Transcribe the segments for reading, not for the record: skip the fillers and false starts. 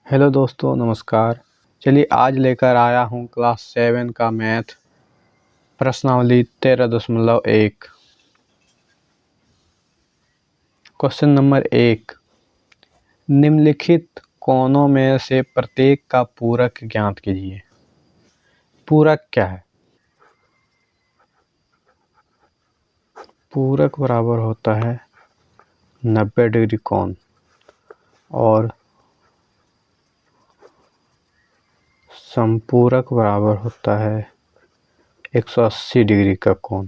Hello दोस्तों, नमस्कार। चलिए आज लेकर आया हूँ क्लास 7 का मैथ प्रश्नावली 13.1। क्वेश्चन नंबर 1, निम्नलिखित कोनों में से प्रत्येक का पूरक ज्ञात कीजिए। पूरक क्या है? पूरक बराबर होता है 90 डिग्री कोण और संपूरक बराबर होता है 180 डिग्री का कोण।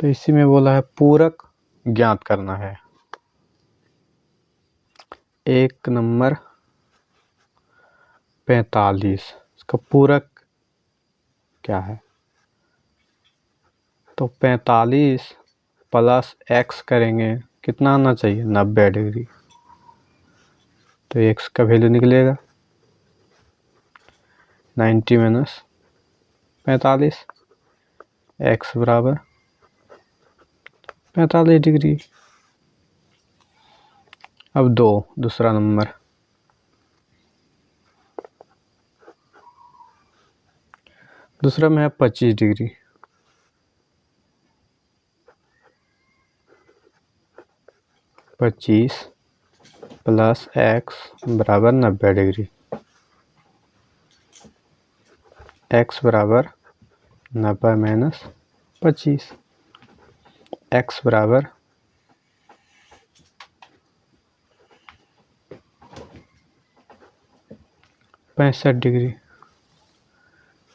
तो इसी में बोला है पूरक ज्ञात करना है। एक नंबर 45, इसका पूरक क्या है? तो 45 प्लस x करेंगे, कितना आना चाहिए? 90 डिग्री। तो x का वैल्यू निकलेगा 90 माइनस 45, x बराबर 45 डिग्री। अब दूसरा नंबर, दूसरा में है 25 डिग्री। पच्चीस प्लस x बराबर 90 डिग्री। x बराबर 90 माइनस 25, x बराबर 65 डिग्री।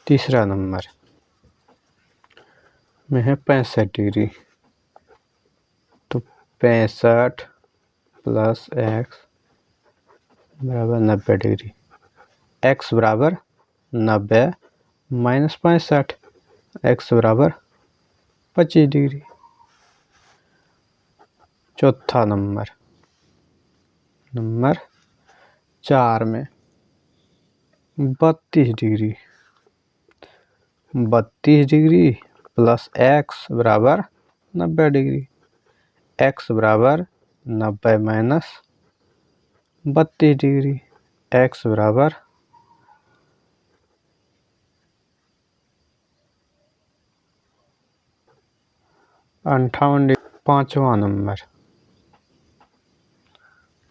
तीसरा नंबर में है 65 डिग्री। तो 65 प्लस x बराबर 90 डिग्री। x बराबर 90 माइनस 65, x बराबर 25 डिग्री। चौथा नंबर 4 में 32 डिग्री। 32 डिग्री प्लस x बराबर 90 डिग्री। x बराबर 90 माइनस 32 डिग्री। x बराबर 58 डिग्री। पाँचवा नंबर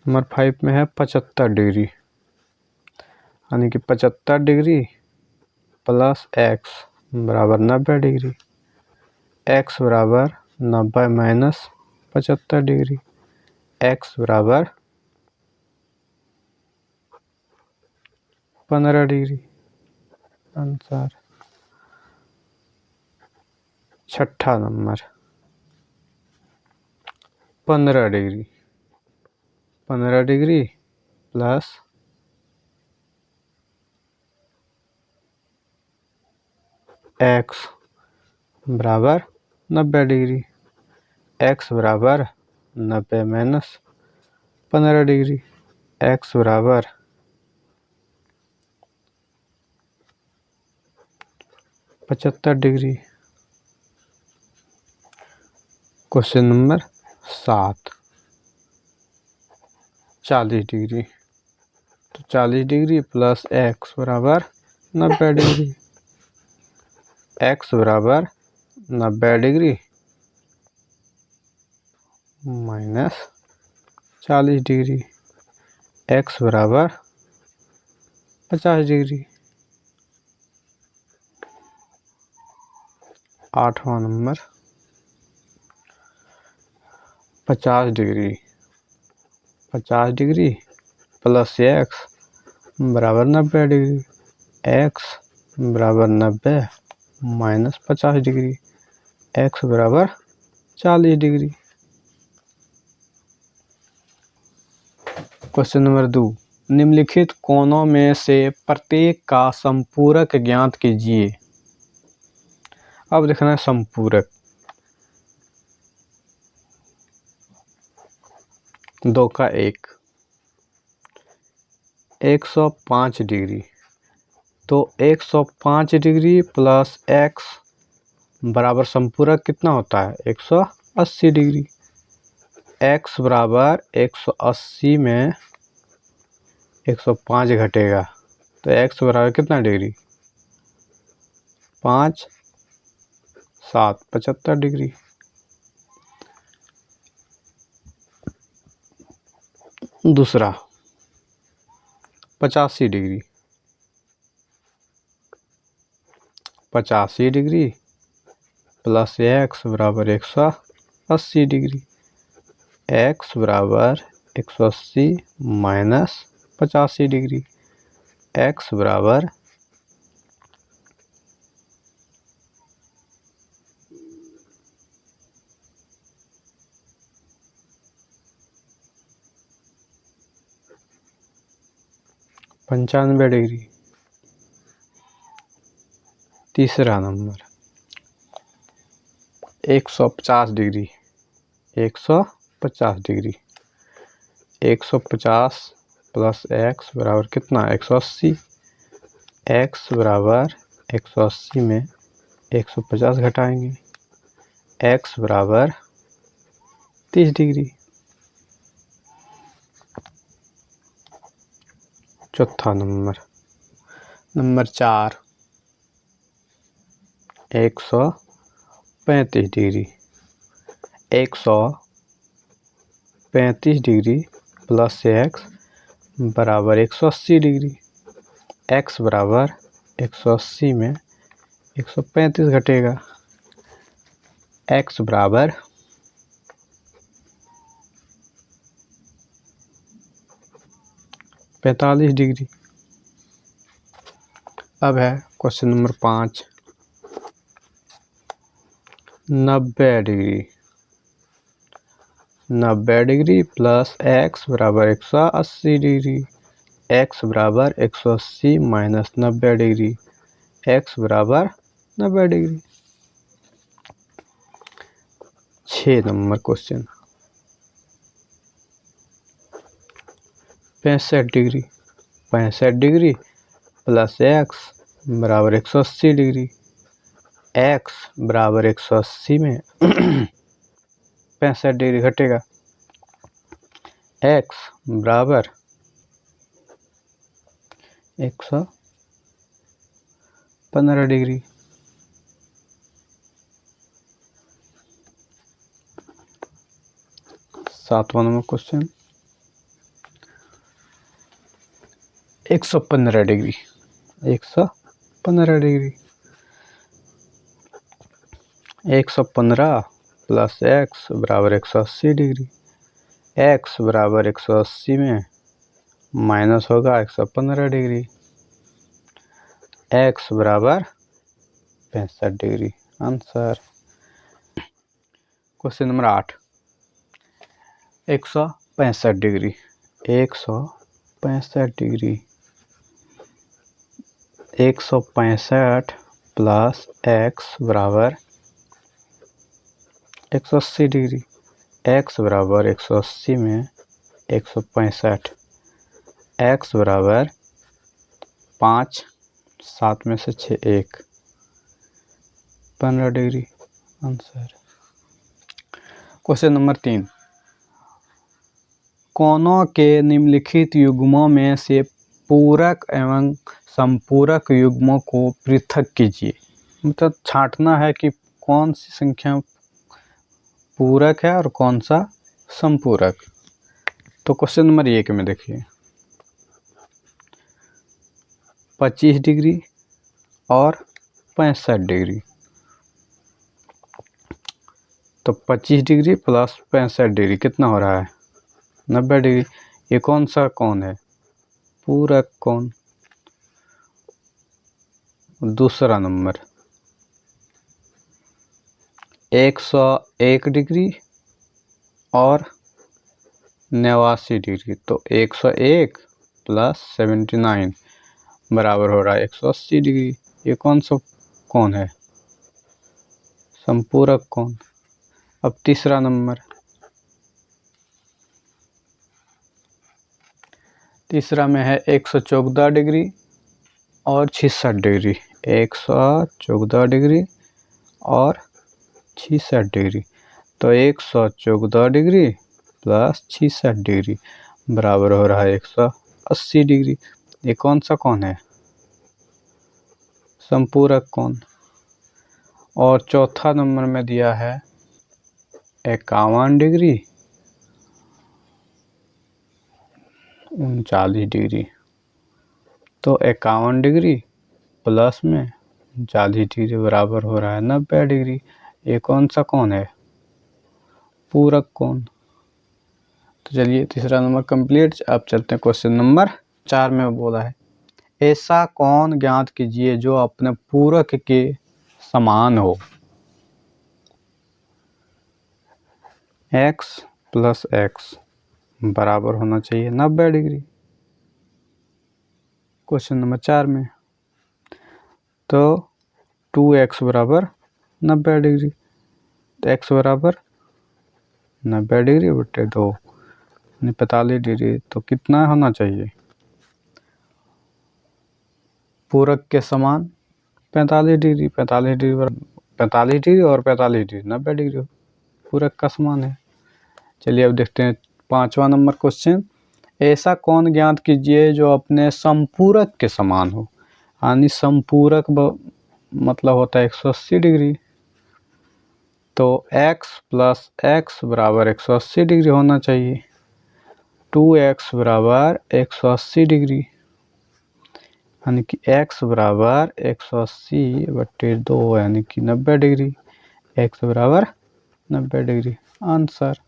5 में है 75 डिग्री, यानी कि 75 डिग्री प्लस x बराबर 90 डिग्री। x बराबर 90 माइनस 75 डिग्री। x बराबर 15 डिग्री। आंसर। छठा number 15 degree. 15 degree plus x बराबर 90 डिग्री। x बराबर 90 माइनस 15 डिग्री। x बराबर 75 डिग्री। Question number 7, 40 degree. तो 40 डिग्री प्लस x बराबर 90 डिग्री। x बराबर 90 डिग्री माइनस 40 डिग्री। x बराबर 50 डिग्री। आठवां number 50 degree. 50 degree plus x बराबर 90 डिग्री। x बराबर 90 माइनस 50 डिग्री। x बराबर 40 डिग्री। क्वेश्चन नंबर 2, निम्नलिखित कोनों में से प्रत्येक का संपूरक ज्ञात कीजिए। अब देखना है संपूरक। 2 का 1, 105 डिग्री। तो 105 डिग्री प्लस x बराबर संपूरक कितना होता है? 180 डिग्री। x बराबर 180 में 105 घटेगा तो x बराबर कितना डिग्री, 5 7 75 डिग्री। दूसरा 85 डिग्री, 85 डिग्री प्लस x बराबर 180 डिग्री, x बराबर 180 माइनस 85 डिग्री, x बराबर 95 डिग्री। तीसरा number 150 degree, 150 degree, 150 plus x बराबर कितना 180, x बराबर 180 में 150 घटाएंगे, x बराबर 30 डिग्री। चौथा number 4 135 degree, 135 degree plus x बराबर 180 डिग्री, x बराबर 180 में 135 घटेगा, x बराबर 45 डिग्री। अब है question number 5 90 degree, 90 degree plus x बराबर 180 डिग्री, x बराबर 180 माइनस 90 डिग्री, x बराबर 90 degree. 6 number question 65 degree, 65 degree plus x बराबर 180 डिग्री, x बराबर 180 में 65 डिग्री घटेगा, x बराबर 115 डिग्री। 7वां number question 115 degree, 115 degree, 115 plus x बराबर 180 डिग्री, x बराबर 180 में माइनस होगा 115 डिग्री, x बराबर 65 degree. Answer. Question number 8 165 degree, 165 degree, 165 plus x बराबर 180 डिग्री, x बराबर 180 में 165, x बराबर 5 7 में से 6 1 15 डिग्री। आंसर। क्वेश्चन नंबर 3 कोनों के निम्नलिखित युग्मों में से पूरक एवं संपूरक युग्मों को पृथक कीजिए। मतलब छांटना है कि कौन सी संख्या पूरक है और कौन सा संपूरक। तो क्वेश्चन नंबर 1 में देखिए 25 डिग्री और 65 डिग्री, तो 25 डिग्री प्लस 65 डिग्री कितना हो रहा है 90 डिग्री। ये कौन सा कोण है पूरक कोण। दूसरा नंबर 101 डिग्री और 89 डिग्री, तो 101 प्लस 79 बराबर हो रहा है 180 डिग्री। ये कौन सा कोण है संपूरक कोण। अब तीसरा नंबर, तीसरा में है 114 डिग्री और 66 डिग्री, 114 डिग्री और 66 डिग्री, तो 114 डिग्री प्लस 66 डिग्री बराबर हो रहा है 80 डिग्री। ये कौन सा कोण है? संपूरक कोण। और चौथा नंबर में दिया है 51 डिग्री 39 डिग्री। तो 51 डिग्री प्लस में 40 डिग्री बराबर हो रहा है 90 डिग्री। ये कौन सा कोण है? पूरक कोण। तो चलिए तीसरा नंबर कंप्लीट। अब चलते हैं क्वेश्चन नंबर 4 में बोला है ऐसा कोण ज्ञात कीजिए जो अपने पूरक के समान हो। x प्लस एक्स बराबर होना चाहिए 90 डिग्री क्वेश्चन नंबर 4 में। तो 2x बराबर 90 डिग्री। तो x बराबर 90 डिग्री बटे 2 यानी 45 डिग्री। तो कितना होना चाहिए? पूरक के समान 45 डिग्री। 45 डिग्री 45 डिग्री और 45 डिग्री 90 डिग्री पूरक का समान है। चलिए अब देखते हैं 5वां नंबर क्वेश्चन। ऐसा कोण ज्ञात कीजिए जो अपने संपूरक के समान हो। यानी संपूरक मतलब होता है 180 डिग्री। तो x प्लस एक्स बराबर 180 डिग्री होना चाहिए। 2x बराबर 180 डिग्री यानी कि x बराबर 180 बटे 2 यानी कि 90 डिग्री। x बराबर 90 डिग्री आंसर।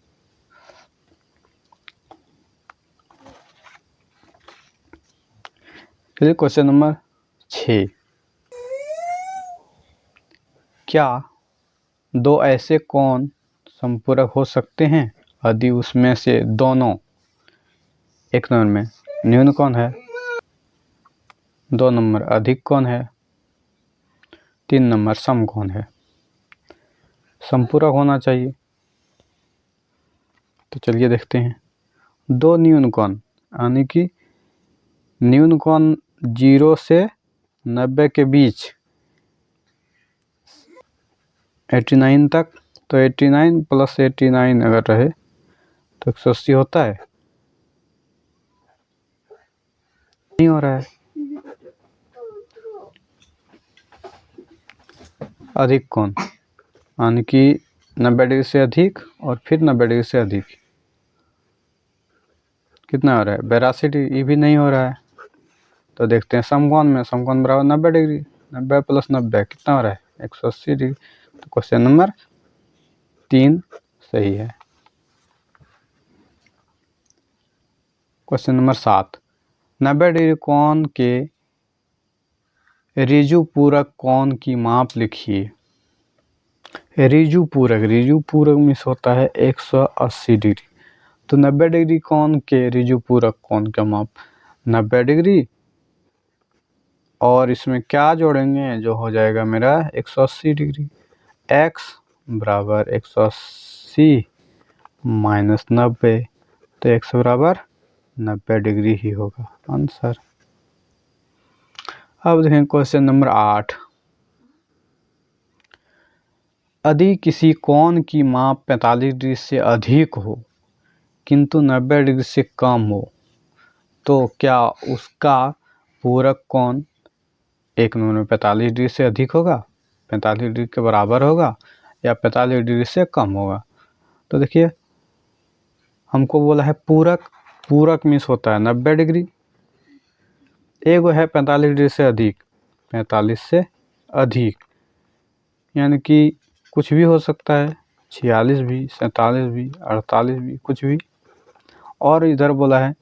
चलिए क्वेश्चन नंबर 6। क्या दो ऐसे कोण संपूरक हो सकते हैं यदि उसमें से दोनों, एक नंबर में न्यून कोण है, 2 नंबर अधिक कोण है, 3 नंबर सम कोण है। संपूरक होना चाहिए। तो चलिए देखते हैं। दो न्यून कोण यानी कि न्यून कोण 0 से 90 के बीच 89 तक। तो 89 प्लस 89 अगर रहे तो 180 होता है? नहीं हो रहा है। अधिक कोण यानी कि 90 डिग्री से अधिक और फिर 90 डिग्री से अधिक कितना हो रहा है? 82 डिग्री। ये भी नहीं हो रहा है। तो देखते हैं समकोण में। समकोण बराबर 90 डिग्री। 90 प्लस 90 कितना हो रहा है? 180 डिग्री। तो क्वेश्चन नंबर 3 सही है। Question number 7। 90 डिग्री कोण के ऋजु पूरक कोण की माप लिखिए। ऋजु पूरक मीन्स होता है 180 डिग्री। तो 90 डिग्री कोण के ऋजु पूरक कोण का माप 90 डिग्री और इसमें क्या जोड़ेंगे जो हो जाएगा मेरा 180 डिग्री। x बराबर 180 माइनस 90 तो x बराबर 90 डिग्री ही होगा आंसर। अब देखें क्वेश्चन नंबर 8। यदि किसी कोण की माप 45 डिग्री से अधिक हो किंतु 90 डिग्री से कम हो तो क्या उसका पूरक कोण एक नंबर में 45 डिग्री से अधिक होगा, 45 डिग्री के बराबर होगा या 45 डिग्री से कम होगा? तो देखिए हमको बोला है पूरक मीन्स होता है 90 डिग्री। एगो है 45 डिग्री से अधिक, 45 से अधिक यानी कि कुछ भी हो सकता है, 46 भी, 47 भी, 48 भी, कुछ भी। और इधर बोला है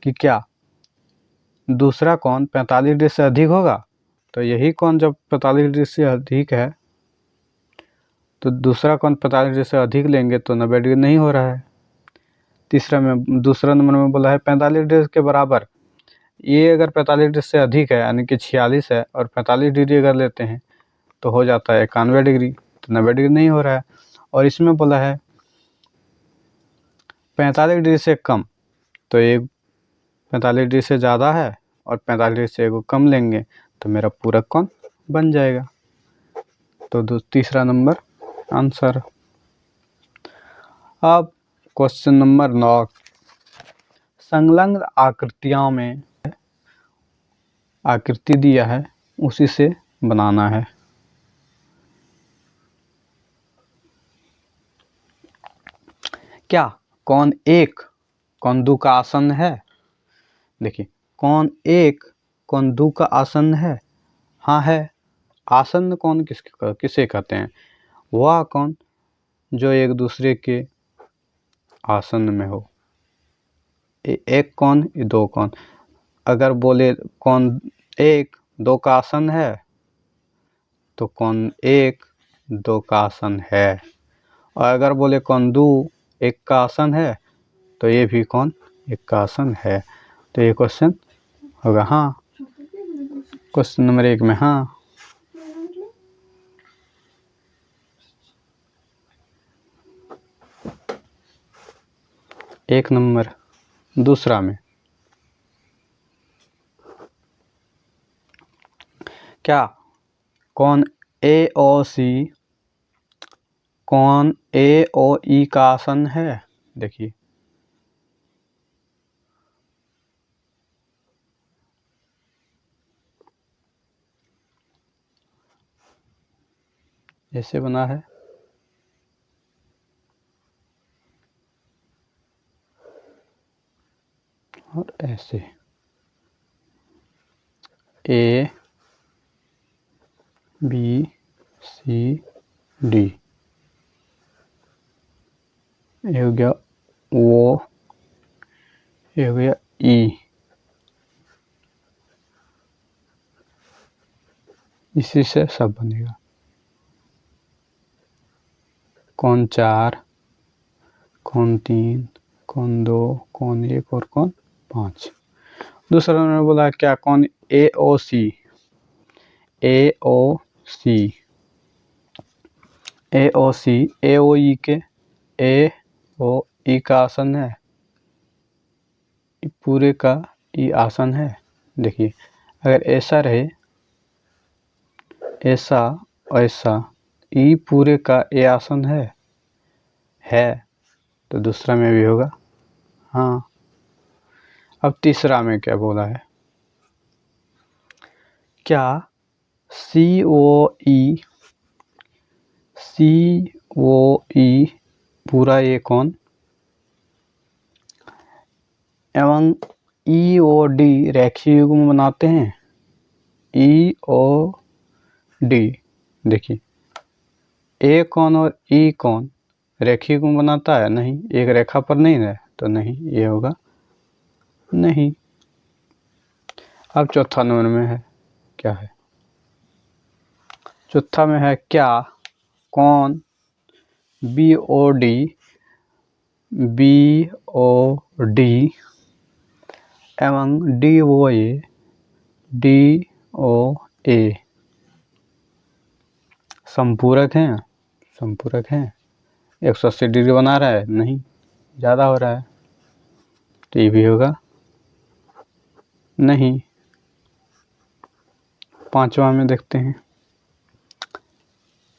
कि क्या दूसरा कोण 45 डिग्री से अधिक होगा। तो यही कोण जब 45 डिग्री से अधिक है तो दूसरा कोण 45 डिग्री से अधिक लेंगे तो 90 डिग्री नहीं हो रहा है। दूसरा नंबर में बोला है 45 डिग्री के बराबर। ये अगर 45 डिग्री से अधिक है यानी कि 46 है और 45 डिग्री अगर लेते हैं तो हो जाता है 91 डिग्री। तो 90 डिग्री नहीं हो रहा है। और इसमें बोला है 45 डिग्री से कम। तो ये 45 डिग्री से ज़्यादा है और 45 डिग्री से एगो कम लेंगे तो मेरा पूरक कोण बन जाएगा। तो तीसरा नंबर आंसर। अब क्वेश्चन नंबर 9। संलग्न आकृतियों में आकृति दिया है उसी से बनाना है। क्या कौन एक कौंदू का आसन है? देखिए, कौन एक कौंदू का आसन है? हाँ है। आसन कौन किसे कहते हैं? वह कौन जो एक दूसरे के आसन में हो। एक कौन, दो कौन। अगर बोले कौन एक दो का आसन है तो कौन एक दो का आसन है, और अगर बोले कौन दो एक का आसन है तो ये भी कौन एक का आसन है। तो ये क्वेश्चन होगा हाँ। क्वेश्चन नंबर 1 में हाँ। एक नंबर दूसरा में क्या कौन ए ओ सी कौन ए ओ ई का आसन है? देखिए, ऐसे बना है और ऐसे ए बी सी डी, ये हो गया ओ, ये हो गया ई। इसी से सब बनेगा। कौन 4 कौन 3 कौन 2 कौन 1 और कौन 5। दूसरा उन्होंने बोला क्या कौन ए ओ सी ए ओ सी ए ओ सी ए ओ ई के ए ओ ई का आसन है, पूरे का ई आसन है। देखिए, अगर ऐसा रहे ऐसा ऐसा ई पूरे का ए आसन है तो दूसरा में भी होगा हाँ। अब तीसरा में क्या बोला है? क्या सी ओ ई पूरा ये कौन एवं ई ओ डी रेखीय युग्म बनाते हैं? ई ओ डी, देखिए ए कौन और ई कौन रेखीय युग्म बनाता है? नहीं। एक रेखा पर नहीं है तो नहीं, ये होगा नहीं। अब चौथा नंबर में है क्या है? चौथा में है क्या कौन बी ओ डी एवं डी ओ ए संपूरक हैं? संपूरक हैं। 180 डिग्री बना रहा है? नहीं, ज़्यादा हो रहा है तो ये भी होगा नहीं। पांचवा में देखते हैं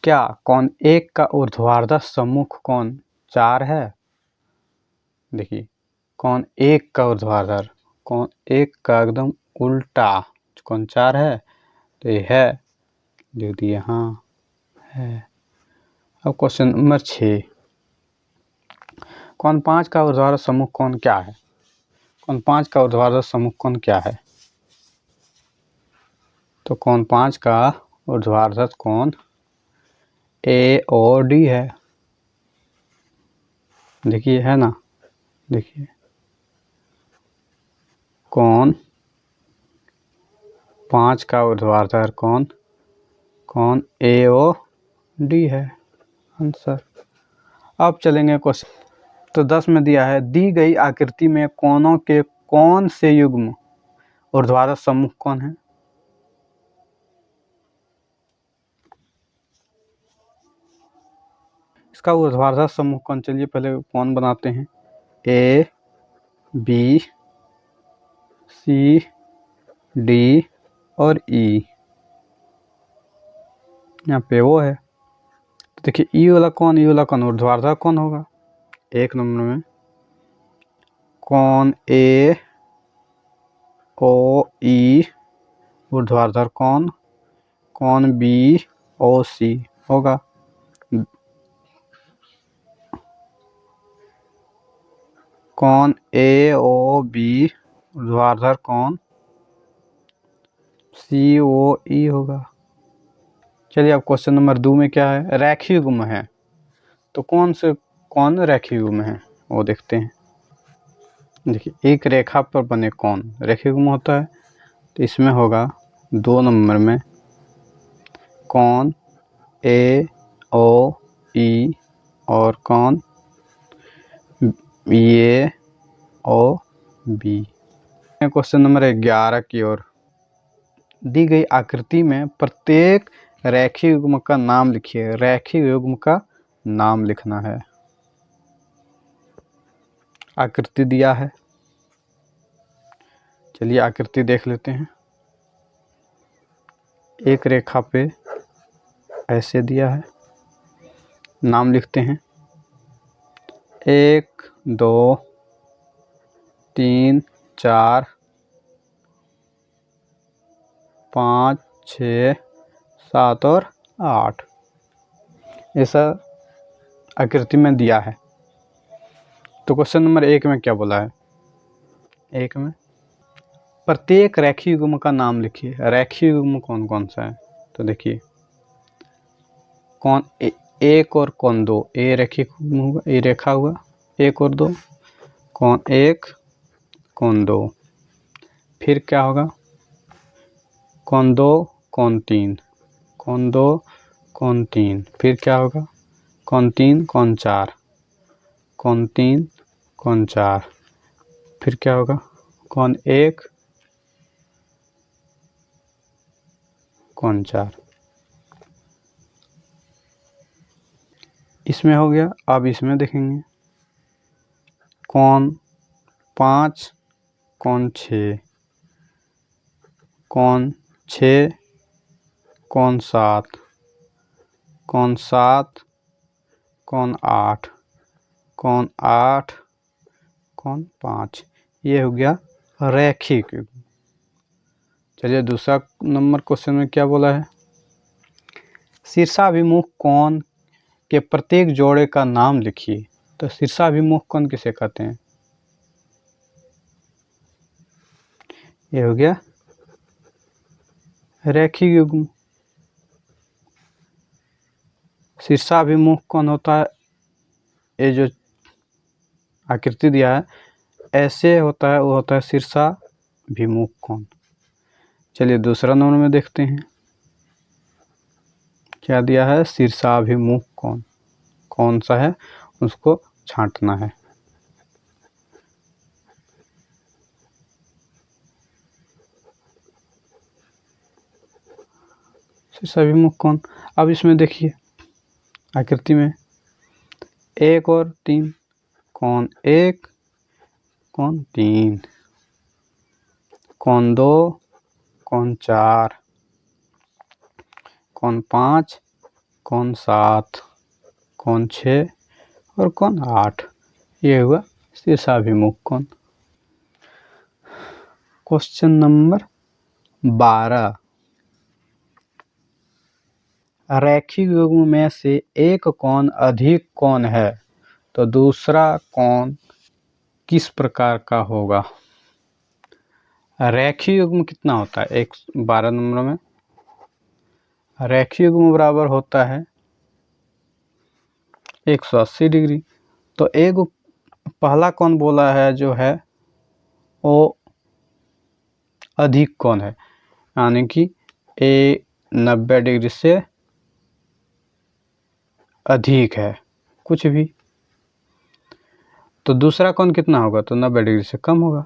क्या कौन एक का ऊर्ध्वाधर सम्मुख कौन 4 है? देखिए, कौन एक का ऊर्ध्वाधर कौन एक का एकदम उल्टा कौन 4 है तो ये है, लिख दिया हाँ है। अब क्वेश्चन नंबर 6 कौन 5 का ऊर्ध्वाधर सम्मुख कौन क्या है? कौन 5 का ऊर्ध्वाधर सम्मुख कौन क्या है? तो कौन 5 का ऊर्ध्वाधर कौन ए ओ डी है। देखिए है ना, देखिए कौन 5 का ऊर्ध्वाधर कौन ए ओ डी है आंसर। अब चलेंगे क्वेश्चन तो 10 में दिया है दी गई आकृति में कोनों के कौन से युग्म ऊर्ध्वाधर सम्मुख कौन है? इसका ऊर्ध्वाधर सम्मुख कौन, चलिए पहले कौन बनाते हैं। ए बी सी डी और ई, यहाँ पे वो है तो देखिए ई वाला कौन ऊर्ध्वाधर कौन होगा? एक नंबर में कौन ए ओ ई ऊर्ध्वाधर कौन, कौन बी ओ सी होगा। कौन ए ओ बी ऊर्ध्वाधर कौन सी ओ ई होगा। चलिए अब क्वेश्चन नंबर 2 में क्या है, रेखीय युग्म है तो कौन रेखीय युग्म है वो देखते हैं। देखिए एक रेखा पर बने कौन रेखीय युग्म होता है, तो इसमें होगा 2 नंबर में कौन ए ओ ई और कौन ए ओ बी। क्वेश्चन नंबर 11 की ओर, दी गई आकृति में प्रत्येक रेखीय युग्म का नाम लिखिए। रेखीय युग्म का नाम लिखना है। आकृति दिया है, चलिए आकृति देख लेते हैं। एक रेखा पे ऐसे दिया है, नाम लिखते हैं 1 2 3 4 5 6 7 और 8 ऐसा आकृति में दिया है। तो क्वेश्चन नंबर 1 में क्या बोला है, 1 में प्रत्येक रेखीय युग्म का नाम लिखिए। रेखीय युग्म कौन कौन सा है, तो देखिए कौन एक और कौन 2, ए रेखीय युग्म होगा, ए रेखा हुआ 1 और 2, कौन 1 कौन 2, फिर क्या होगा कौन 2 कौन 3, कौन 2 कौन 3, फिर क्या होगा कौन 3 कौन 4, कौन 3 कौन 4, फिर क्या होगा कौन 1 कौन 4। इसमें हो गया। अब इसमें देखेंगे कौन 5 कौन 6, कौन 6 कौन 7, कौन 7 कौन 8, कौन 8 कौन 5। ये हो गया रैखिक युग्म। चलिए दूसरा नंबर क्वेश्चन में क्या बोला है, शीर्षाभिमुख कोण के प्रत्येक जोड़े का नाम लिखिए। तो शीर्षाभिमुख कोण किसे कहते हैं, ये हो गया रैखिक युग्म। शीर्षाभिमुख कोण होता है, ये जो आकृति दिया है ऐसे होता है, वो होता है शीर्षाभिमुख कोण। चलिए दूसरा नंबर में देखते हैं क्या दिया है, शीर्षाभिमुख कोण कौन सा है उसको छांटना है। शीर्षाभिमुख कोण, अब इसमें देखिए आकृति में 1 और 3, कौन 1 कौन 3, कौन 2 कौन 4, कौन 5 कौन 7, कौन 6 और कौन 8। ये हुआ शीर्षाभिमुख कोण। क्वेश्चन नंबर 12, रैखिक युग्म में से एक कोण अधिक कोण है तो दूसरा कोण किस प्रकार का होगा। रैखिक युग्म कितना होता है, 12 नंबर में रैखिक युग्म बराबर होता है 180 डिग्री। तो एक पहला कोण बोला है जो है वो अधिक कोण है, यानी कि ए 90 डिग्री से अधिक है कुछ भी। तो दूसरा कोण कितना होगा, तो 90 डिग्री से कम होगा,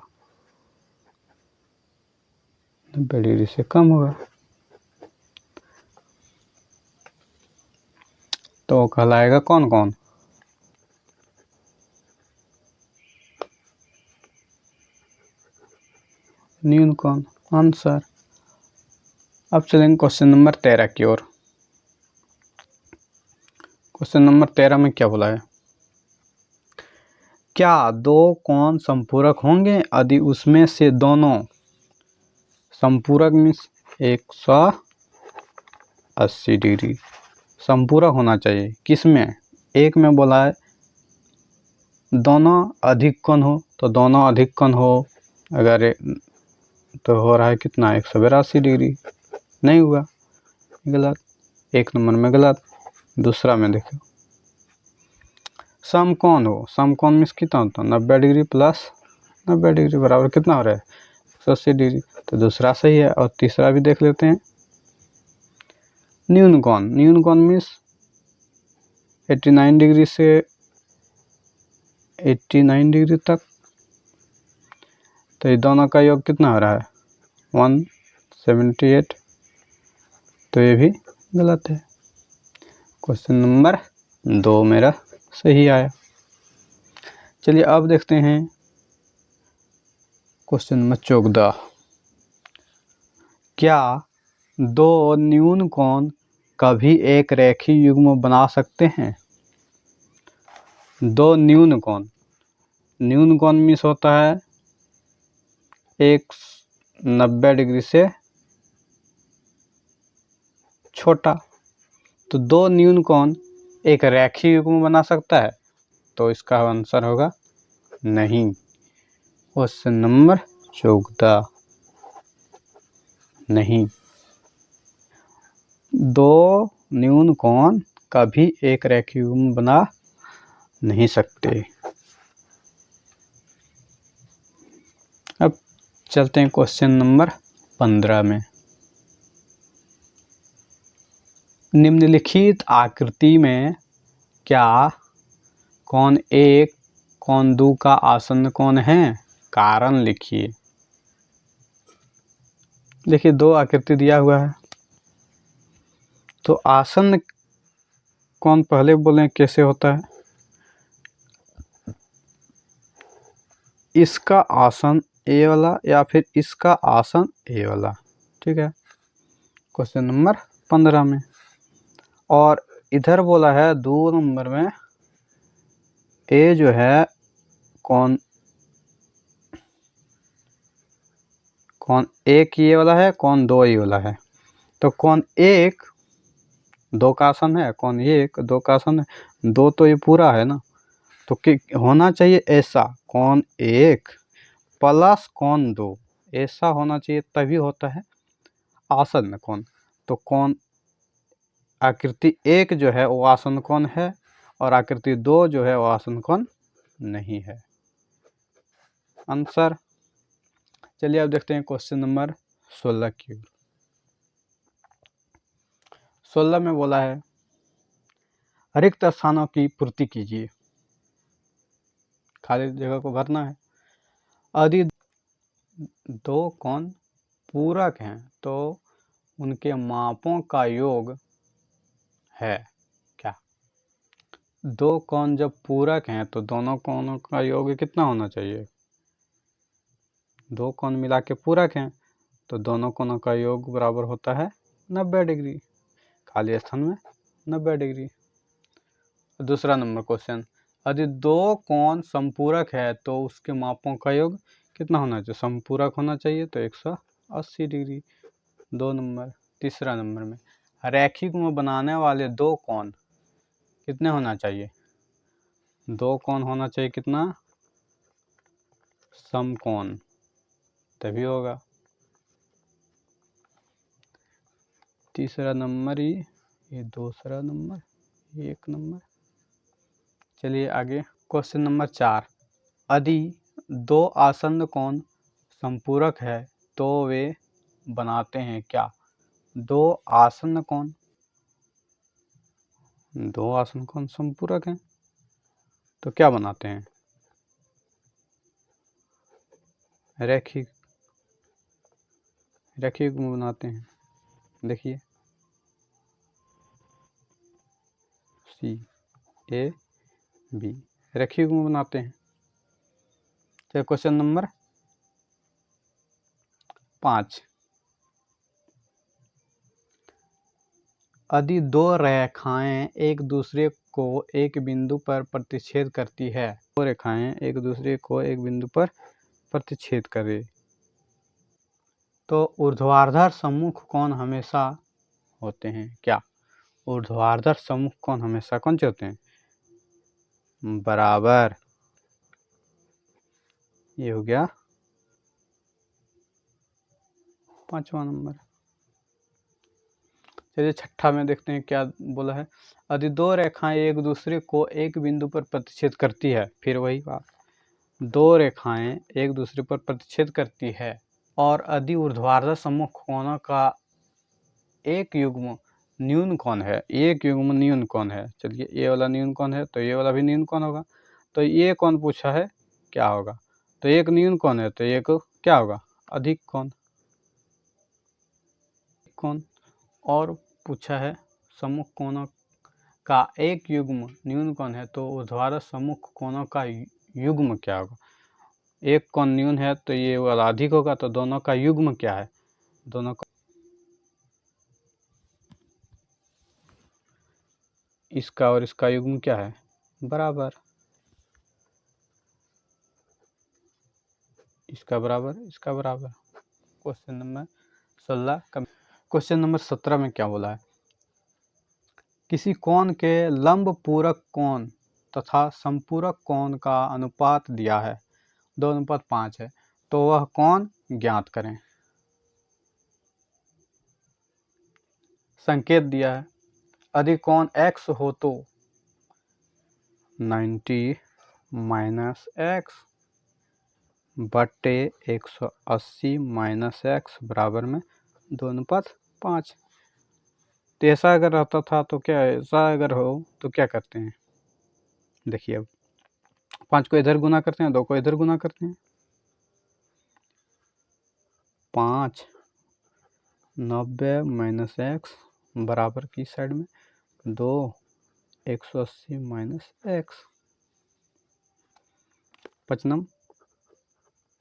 90 डिग्री से कम होगा। तो कहलाएगा कौन कौन, न्यून कोण आंसर। अब चलेंगे क्वेश्चन नंबर 13 की ओर। क्वेश्चन नंबर 13 में क्या बोला है, क्या दो कोण संपूरक होंगे यदि उसमें से दोनों संपूरक मीन्स 180 डिग्री संपूरक होना चाहिए। किसमें? एक में बोला है दोनों अधिक कोण हो, तो दोनों अधिक कोण हो अगर तो हो रहा है कितना 182 डिग्री, नहीं हुआ, गलत, एक नंबर में गलत। दूसरा में देखो समकोण हो, समकोण मीन्स कितना होता है 90 डिग्री प्लस 90 डिग्री बराबर कितना हो रहा है 180 डिग्री, तो दूसरा सही है। और तीसरा भी देख लेते हैं न्यून कोण, न्यून कोण मीन्स 89 डिग्री से 89 डिग्री तक, तो ये दोनों का योग कितना हो रहा है 178, तो ये भी गलत है। क्वेश्चन नंबर 2 मेरा सही आया। चलिए अब देखते हैं क्वेश्चन नंबर 14। क्या दो न्यून कोण कभी एक रेखीय युग्म बना सकते हैं? दो न्यून कोण, न्यून कोण मीन्स होता है 90 डिग्री से छोटा, तो दो न्यून कोण एक रेखीय युग्म बना सकता है, तो इसका आंसर होगा नहीं। क्वेश्चन नंबर 14 नहीं, दो न्यून कोण कभी एक रेखीय युग्म बना नहीं सकते। अब चलते हैं क्वेश्चन नंबर 15 में। निम्नलिखित आकृति में क्या कोण 1 कोण 2 का आसन्न कोण है? कारण लिखिए। देखिए दो आकृति दिया हुआ है, तो आसन्न कोण पहले बोलें कैसे होता है, इसका आसन ए वाला या फिर इसका आसन ए वाला, ठीक है, क्वेश्चन नंबर 15 में। और इधर बोला है 2 नंबर में ए जो है कोण एक ये वाला है, कोण 2 ये वाला है, तो कोण 1 2 का आसन है, कोण 1 2 का आसन है, 2 तो ये पूरा है ना, तो होना चाहिए ऐसा कोण 1 प्लस कोण 2, ऐसा होना चाहिए, तभी होता है आसन्न कोण। तो कोण आकृति 1 जो है वो आसन्न कोण है और आकृति 2 जो है वो आसन्न कोण नहीं है। आंसर। चलिए अब देखते हैं क्वेश्चन नंबर 16 की ओर। 16 में बोला है रिक्त स्थानों की पूर्ति कीजिए, खाली जगह को भरना है। यदि दो कोण पूरक हैं तो उनके मापों का योग है क्या? दो कोण जब पूरक हैं तो दोनों कोणों का योग कितना होना चाहिए? दो कोण मिला के पूरक हैं तो दोनों कोणों का योग बराबर होता है 90 डिग्री, खाली स्थान में 90 डिग्री। दूसरा नंबर क्वेश्चन, यदि दो कोण संपूरक है तो उसके मापों का योग कितना होना चाहिए? संपूरक होना चाहिए तो 180 डिग्री। 2 नंबर। तीसरा नंबर में रैखिक में बनाने वाले दो कोण कितने होना चाहिए? दो कोण होना चाहिए कितना? समकोण, तभी होगा। तीसरा नंबर ये दूसरा नंबर, 1 नंबर। चलिए आगे क्वेश्चन नंबर 4। यदि दो आसन्न कोण संपूरक है तो वे बनाते हैं क्या? दो आसन्न कोण संपूरक हैं तो क्या बनाते हैं? रैखिक युग्म बनाते हैं। देखिए CAB रैखिक युग्म बनाते हैं। चलिए क्वेश्चन नंबर 5। यदि दो रेखाएं एक दूसरे को एक बिंदु पर प्रतिच्छेद करती है दो रेखाएं एक दूसरे को एक बिंदु पर प्रतिच्छेद करें तो ऊर्ध्वाधर सम्मुख कोण हमेशा होते हैं क्या? ऊर्ध्वाधर सम्मुख कोण हमेशा कौन से होते हैं? बराबर। ये हो गया 5वां नंबर। चलिए छठा में देखते हैं क्या बोला है। यदि दो रेखाएं एक दूसरे को एक बिंदु पर प्रतिच्छेद करती है, फिर वही बात, दो रेखाएं एक दूसरे पर प्रतिच्छेद करती है और यदि ऊर्ध्वाधर सम्मुख कोणों का एक युग्म न्यून कोण है, एक युग्म न्यून कोण है। चलिए ये वाला न्यून कोण है तो ये वाला भी न्यून कोण होगा। तो ये कौन पूछा है, क्या होगा? तो एक न्यून कोण है तो एक क्या होगा? अधिक कोण। और पूछा है सम्मुख कोणों का एक युग्म न्यून कोण है तो ऊर्ध्वाधर सम्मुख कोणों का युग्म क्या होगा? एक कोण न्यून है तो ये वाला अधिक होगा, तो दोनों का युग्म क्या है? दोनों का इसका और इसका युग्म क्या है? बराबर। इसका बराबर इसका बराबर। क्वेश्चन नंबर 16 का। क्वेश्चन नंबर 17 में क्या बोला है? किसी कोण के लंब पूरक कोण तथा संपूरक कोण का अनुपात दिया है 2:5 है, तो वह कोण ज्ञात करें। संकेत दिया है, यदि कोण x हो तो 90 माइनस एक्स बटे 180 माइनस एक्स बराबर में 2:5। तो ऐसा अगर रहता था तो क्या, ऐसा अगर हो तो क्या करते हैं? देखिए अब 5 को इधर गुना करते हैं, 2 को इधर गुना करते हैं। 5 90 माइनस एक्स बराबर की साइड में 2 180 माइनस एक्स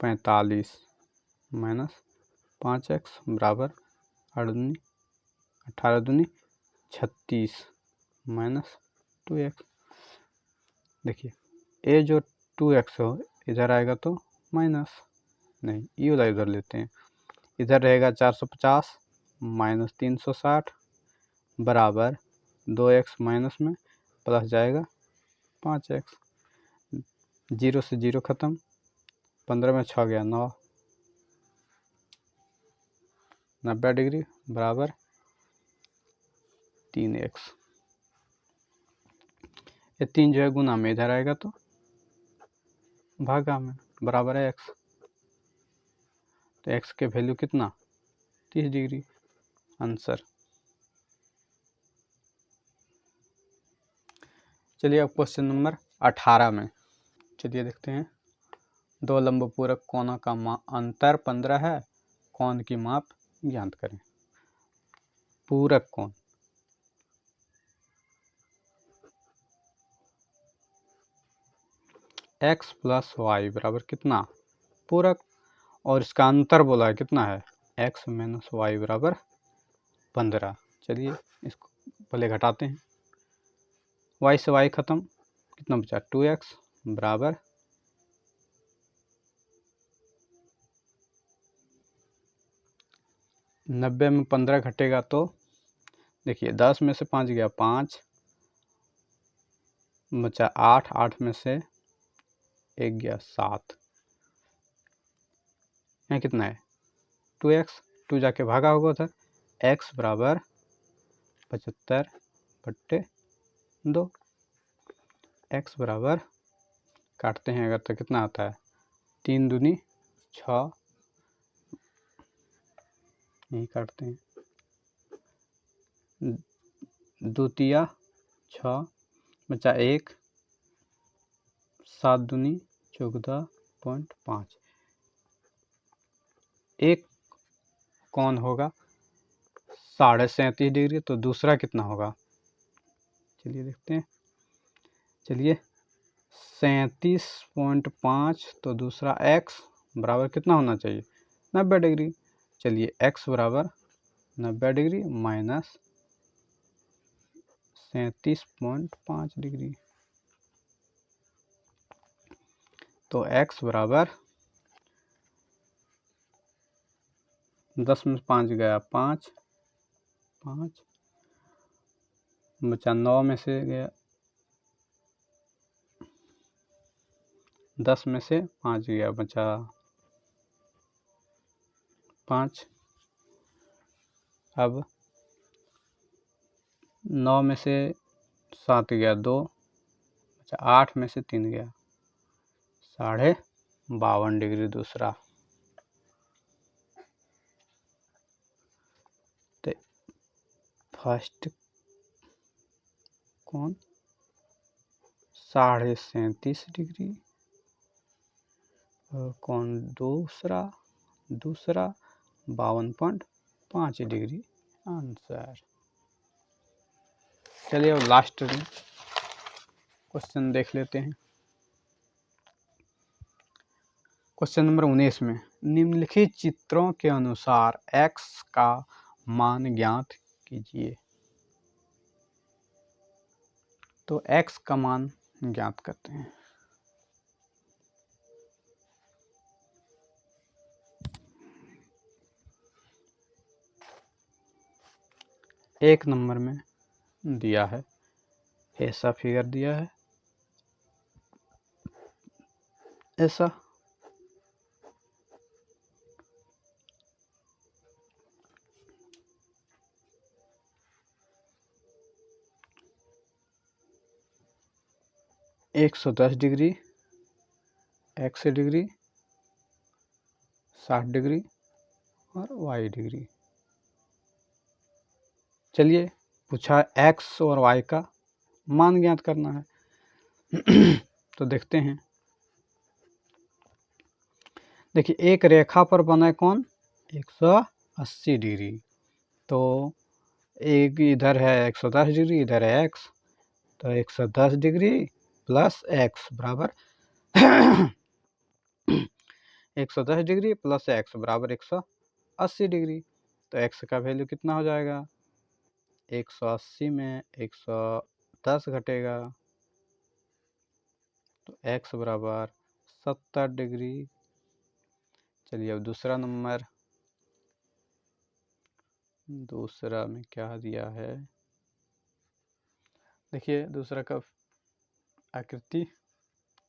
45 माइनस 5x बराबर 18 दूनी 36 माइनस 2x। देखिए ये जो 2x हो इधर आएगा तो माइनस, नहीं ये वाला इधर लेते हैं, इधर रहेगा 450 माइनस 360 बराबर 2x माइनस में प्लस जाएगा 5x। 0 से 0 ख़त्म, 15 में 6 गया 9, 90 डिग्री बराबर 3x। ये 3 जो है गुना में इधर आएगा तो भागा में बराबर है x। तो x के वैल्यू कितना? 30 डिग्री आंसर। चलिए अब क्वेश्चन नंबर 18 में चलिए देखते हैं। दो लंब पूरक कोणों का अंतर 15 है, कोण की माप ज्ञात करें। पूरक कोण, x प्लस वाई बराबर कितना? पूरक। और इसका अंतर बोला है कितना है? x माइनस वाई बराबर 15। चलिए इसको पहले घटाते हैं, y से y खत्म, कितना बचा? 2x बराबर 90 में 15 घटेगा तो देखिए 10 में से 5 गया 5 बचा 8, 8 में से 1 गया 7, यहाँ कितना है? 2x, 2 जाके भागा होगा उधर, x बराबर 75 बट्टे 2, x बराबर काटते हैं अगर तो कितना आता है? 3 दूनी 6, यही काटते हैं, 2 तिया 6 बचा 1, 7 दूनी 14.5। एक कौन होगा 37.5 डिग्री, तो दूसरा कितना होगा? चलिए देखते हैं। चलिए 37.5, तो दूसरा x बराबर कितना होना चाहिए? 90 डिग्री। चलिए x बराबर 90 डिग्री माइनस 37.5 डिग्री, तो x बराबर 10 में 5 गया 5 5 बचा 9 में से गया 10 में से 5 गया बचा 5। अब 9 में से 7 गया 2 बचा 8 में से 3 गया 52.5 डिग्री दूसरा। तो फर्स्ट कौन 37.5 डिग्री और कौन दूसरा 52.5 डिग्री आंसर। चलिए अब लास्ट में क्वेश्चन देख लेते हैं। क्वेश्चन नंबर 19 में निम्नलिखित चित्रों के अनुसार x का मान ज्ञात कीजिए। तो x का मान ज्ञात करते हैं। एक नंबर में दिया है, ऐसा फिगर दिया है, ऐसा एक 110 डिग्री, x डिग्री, 60 डिग्री और y डिग्री। चलिए पूछा x और y का मान ज्ञात करना है। तो देखते हैं। देखिए एक रेखा पर बना है कौन 180 डिग्री। तो एक इधर है 110 डिग्री, इधर है x। तो 110 डिग्री प्लस x बराबर 110 डिग्री प्लस x बराबर 180 डिग्री। तो x का वैल्यू कितना हो जाएगा 180 में 110 घटेगा तो x बराबर 70 डिग्री। चलिए अब दूसरा नंबर, दूसरा में क्या दिया है। देखिए दूसरा का आकृति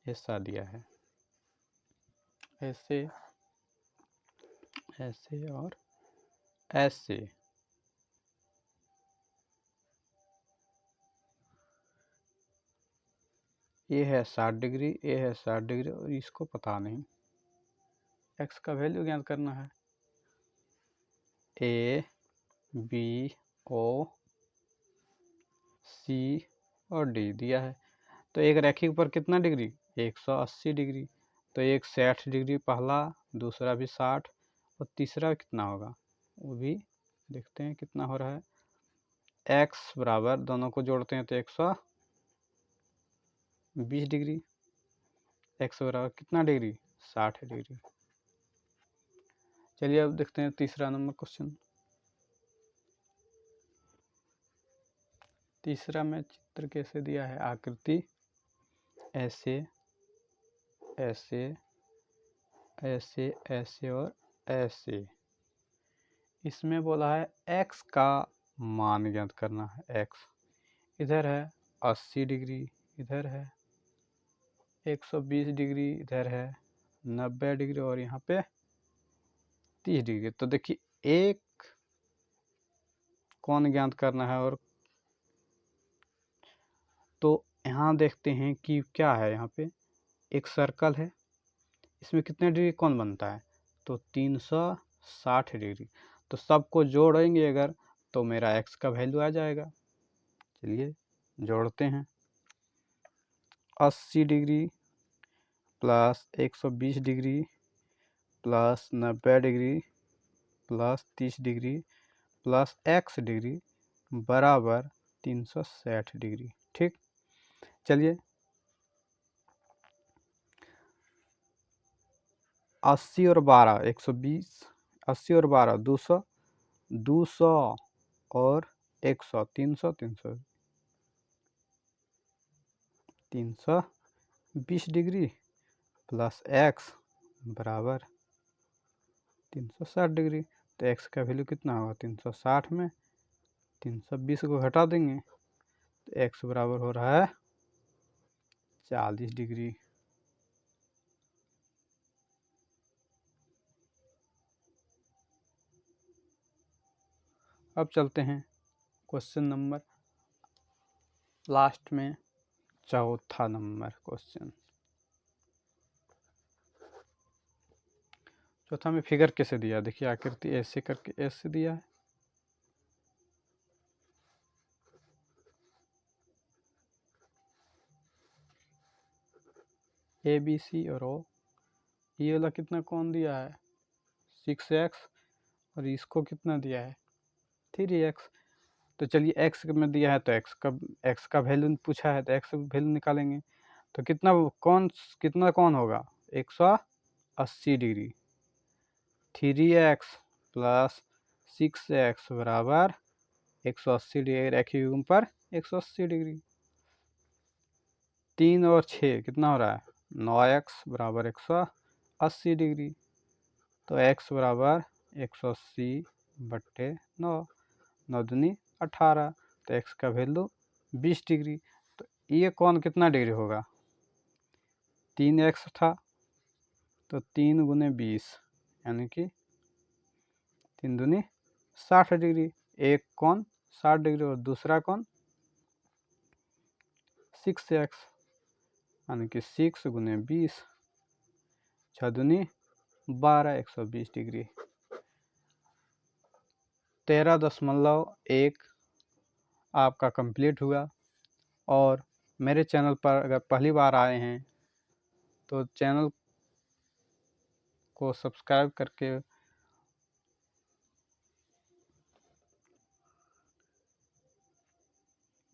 ऐसा दिया है, ऐसे ऐसे और ऐसे। ये है 60 डिग्री, ये है 60 डिग्री और इसको पता नहीं। x का वैल्यू ज्ञात करना है। A B O C और D दिया है। तो एक रेखा पर कितना डिग्री 180 डिग्री। तो एक 60 डिग्री पहला, दूसरा भी 60 और तीसरा कितना होगा वो भी देखते हैं कितना हो रहा है। x बराबर दोनों को जोड़ते हैं तो 120 डिग्री। x बराबर कितना डिग्री 60 डिग्री। चलिए अब देखते हैं तीसरा नंबर क्वेश्चन। तीसरा में चित्र कैसे दिया है, आकृति ऐसे ऐसे ऐसे ऐसे और ऐसे। इसमें बोला है x का मान ज्ञात करना है। x इधर है 80 डिग्री, इधर है 120 डिग्री, इधर है 90 डिग्री और यहाँ पे 30 डिग्री। तो देखिए एक कोण ज्ञात करना है। और तो यहाँ देखते हैं कि क्या है, यहाँ पे एक सर्कल है, इसमें कितने डिग्री कोण बनता है तो 360 डिग्री। तो सबको जोड़ेंगे अगर तो मेरा x का वैल्यू आ जाएगा। चलिए जोड़ते हैं। 80 degree plus 120 degree plus 90 degree plus 30 degree plus x degree बराबर 360 डिग्री। ठीक, चलिए 80 और 12 120, 80 और 12 200, 200 और 100 300, 300 320 डिग्री प्लस एक्स बराबर 360 डिग्री। तो एक्स का वैल्यू कितना होगा, 360 में 320 को घटा देंगे तो एक्स बराबर हो रहा है 40 डिग्री। अब चलते हैं क्वेश्चन नंबर लास्ट में, चौथा नंबर क्वेश्चन। चौथा में फिगर कैसे दिया, देखिए आकृति ऐसे करके ऐसे दिया है, ए बी सी और ओ। ये वाला कितना कौन दिया है 6x और इसको कितना दिया है 3x। तो चलिए एक्स में दिया है तो एक्स का वैल्यू पूछा है तो एक्स वैल्यू निकालेंगे। तो कितना कौन होगा 180 डिग्री। 3x प्लस 6x बराबर 180 डिग्री, रेखीय युग्म पर 180 डिग्री। 3 और 6 कितना हो रहा है 9x बराबर 180 डिग्री। तो x बराबर 180/9, 9 दूनी 18। तो x का वैल्यू 20 डिग्री। तो ये कौन कितना डिग्री होगा 3x था तो 3 गुने 20 यानी कि 3 दूनी 60 डिग्री। एक कौन 60 डिग्री और दूसरा कौन 6x यानी कि 6 गुने 20, 6 दूनी 12, 120 डिग्री। 13.1 आपका कंप्लीट हुआ। और मेरे चैनल पर अगर पहली बार आए हैं तो चैनल को सब्सक्राइब करके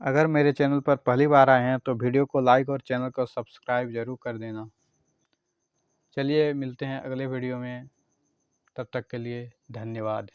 अगर मेरे चैनल पर पहली बार आए हैं तो वीडियो को लाइक और चैनल को सब्सक्राइब ज़रूर कर देना। चलिए मिलते हैं अगले वीडियो में, तब तक के लिए धन्यवाद।